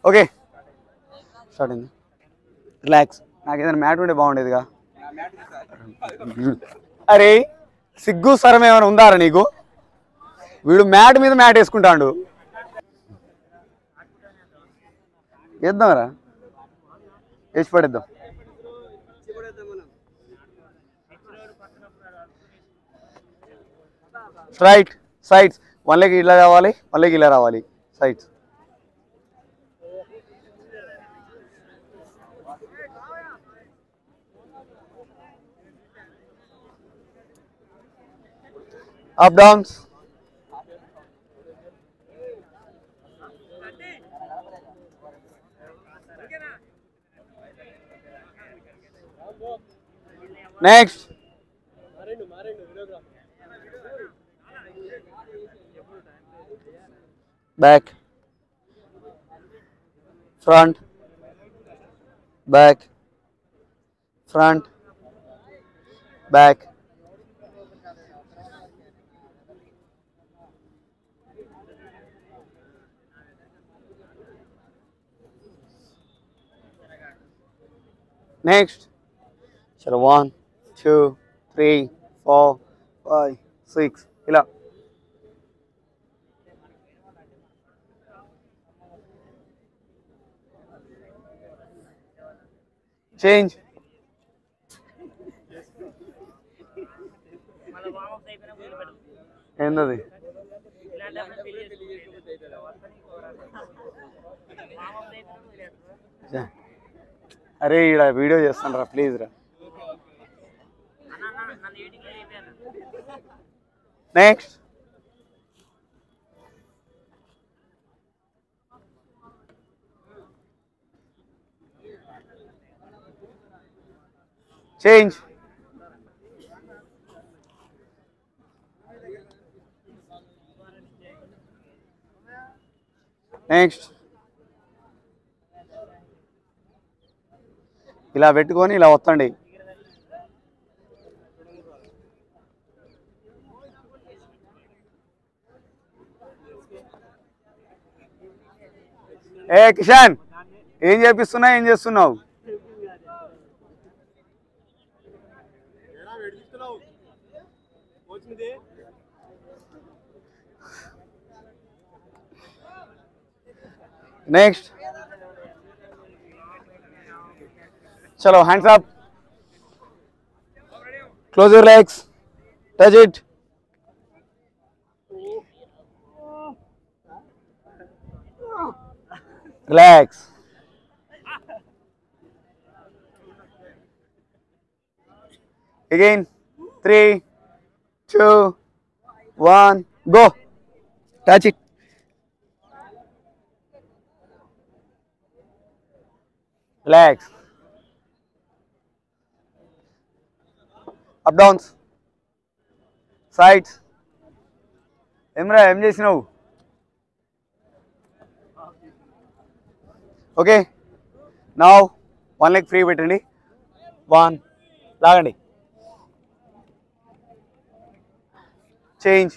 Okay start అయింది. Relax. నాకు ఏదైనా మ్యాట్ ఉంటే బాగుండేదిగా. అరే సిగ్గు స్వరం ఏమైనా ఉందారా నీకు? వీడు మ్యాట్ మీద మ్యాట్ వేసుకుంటాడు. వేద్దాంరా, వేసి పడేద్దాం. Straight sides. వన్ లెగ్ ఇలా రావాలి, వన్ లెగ్ ఇలా రావాలి. Sides. Up downs. Next. Back, front, back, front, back. Next. చలో 1 2 3 4 5 6 ఇలా. చేంజ్. ఏందది? అరే ఈడ వీడియో చేస్తాను రా, ప్లీజ్ రా. నెక్స్ట్. చేంజ్. నెక్స్ట్. ఇలా పెట్టుకొని ఇలా వత్తండి. ఏ కిషన్, ఏం చేపిస్తున్నా, ఏం చేస్తున్నావు? నెక్స్ట్. చలో hands up. Close your legs, touch it. Relax. Again, 3 2 1 go. Touch it. Relax. Up downs. Sides. Emra, ఏం చేసినావు? Okay, now one leg free పెట్టండి. 1 లాగండి. చేంజ్.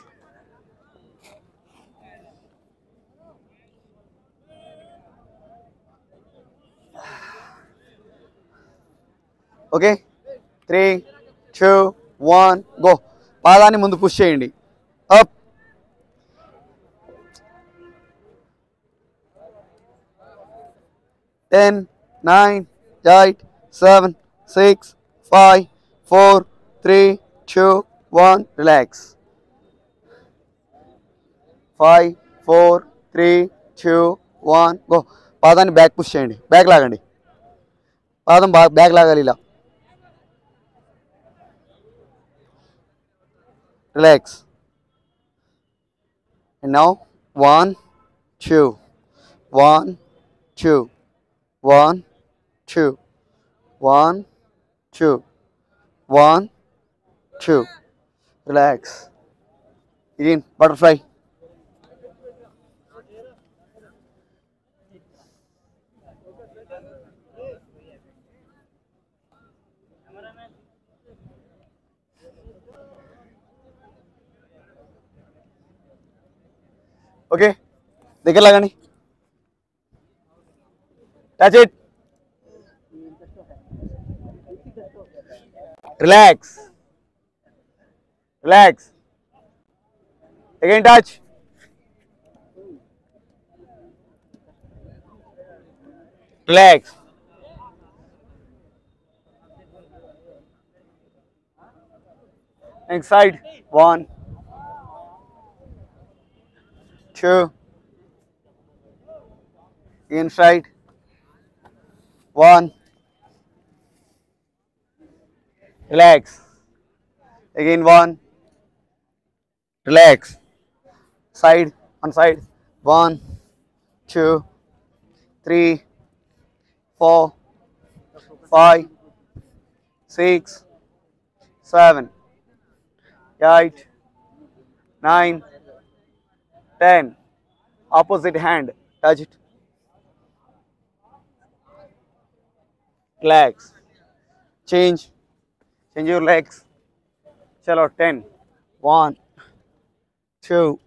Okay, 3 2 1 go. పాదాన్ని ముందు పుష్ చేయండి. అప్. Ten, 9, 8, 7, 6, 5, 4, 3, 2, 1. Relax. 5 4 3 2 1 గో. పాదాన్ని back push చేయండి, back లాగండి. పాదం బ్యాక్ లాగాలి ఇలా. Relax. And now 1 2 1 2 1 2 1 2 1 2. Relax. Again, butterfly. Okay, దగ్గర లాగండి. Touch it. Relax. Relax. Again touch. Relax. Next side. 1, 2. Inside. 1. Relax. Again 1. Relax. Side. On side. 1, 2, 3, 4, 5, 6, 7, 8, 9, 10. Opposite hand. Touch it. Relax. Change. Change your legs. Chalo 10. 1, 2,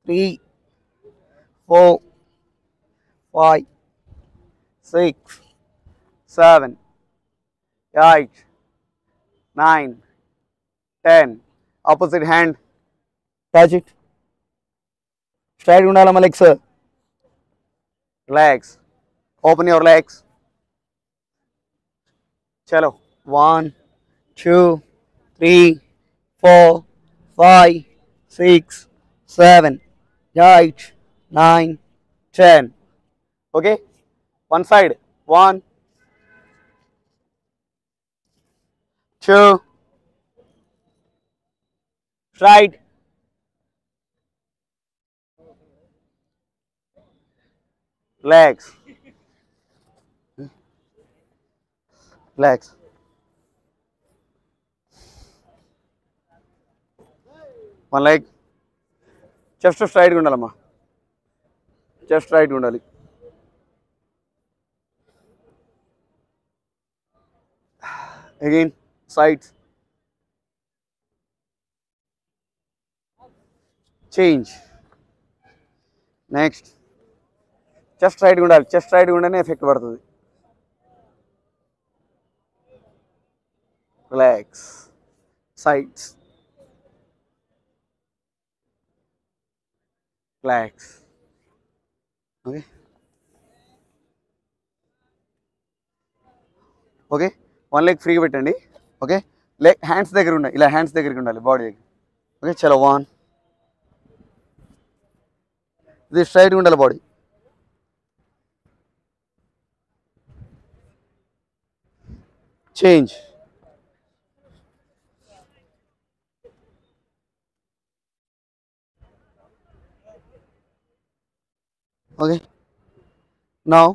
3, 4, 5, 6, 7, 8, 9, 10. Opposite hand. Touch it. Straight undalama legs. Relax. Open your legs. Chalo. 1, 2, 3, 4, 5, 6, 7, 8, 9, 10. Okay. One side. 1, 2. Straight. Legs. Legs. One leg. Chest straight గా ఉండాలమ్మా. Chest straight గా ఉండాలి. Again sides. Change. Next. Chest straight గా ఉండాలి. Chest straight గా ఉంటేనే effect పడుతుంది. Relax. Sides. Relax. Okay. Okay. One leg ఫ్రీగా పెట్టండి. ఓకే. లెగ్ హ్యాండ్స్ దగ్గర ఉండాలి. ఇలా హ్యాండ్స్ దగ్గరికి ఉండాలి బాడీ దగ్గర. ఓకే. చలో 1. ఇది స్ట్రైట్గా ఉండాలి body. Change. Okay. Now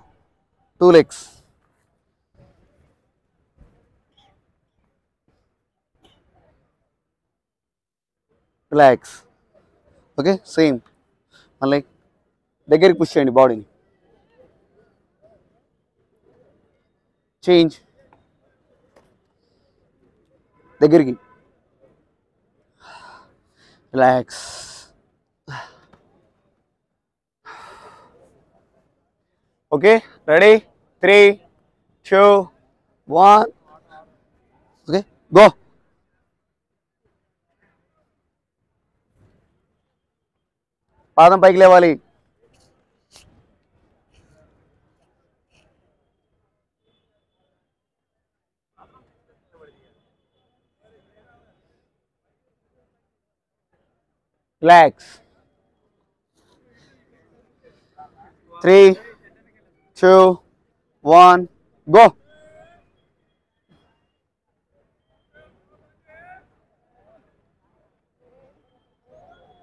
2 legs. Relax. Okay. Same. One leg. దగ్గరికి పుష్ చేయండి బాడీని. చేంజ్. దగ్గరికి. Relax. Okay. Ready. 3, 2, 1. Okay. Go. పాదం పైకి లేవాలి. రిలాక్స్. 3, 2, 1. Go.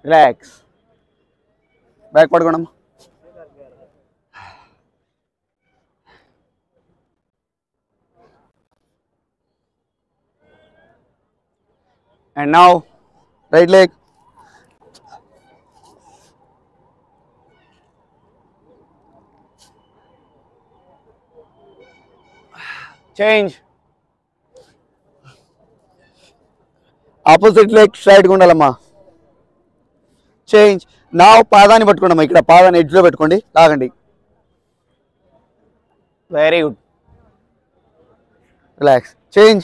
Relax. Back పడుకోండి. And now right leg. Change. Opposite leg స్ట్రైట్గా ఉండాలమ్మా. చేంజ్. నా పాదాన్ని పట్టుకోండి అమ్మా. ఇక్కడ పాదాన్ని ఎడ్జ్లో పెట్టుకోండి. లాగండి. Very good. రిలాక్స్. చేంజ్.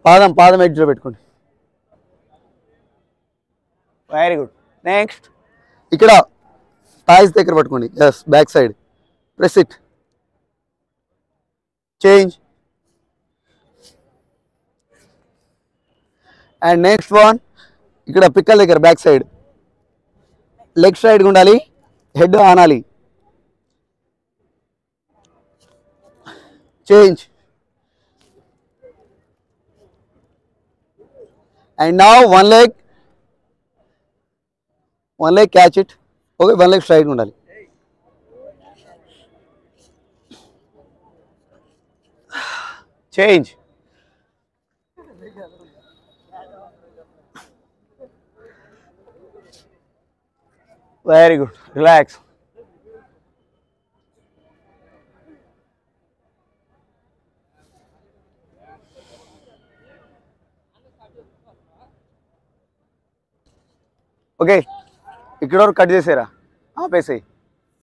పాదం ఎడ్జ్లో పెట్టుకోండి. Very good. నెక్స్ట్ ఇక్కడ థాయిస్ దగ్గర పట్టుకోండి. Yes, back side press it. Change. And next one ఇక్కడ పిక్కల దగ్గర బ్యాక్ సైడ్ లెగ్ సైడ్గా ఉండాలి, హెడ్ ఆనాలి. Change. And now one leg catch it. Okay, one leg స్ట్రైట్గా ఉండాలి. Change. Very good. Relax. Okay, ఇక్కడ వరకు కట్ చేసారా, ఆపేసేయి.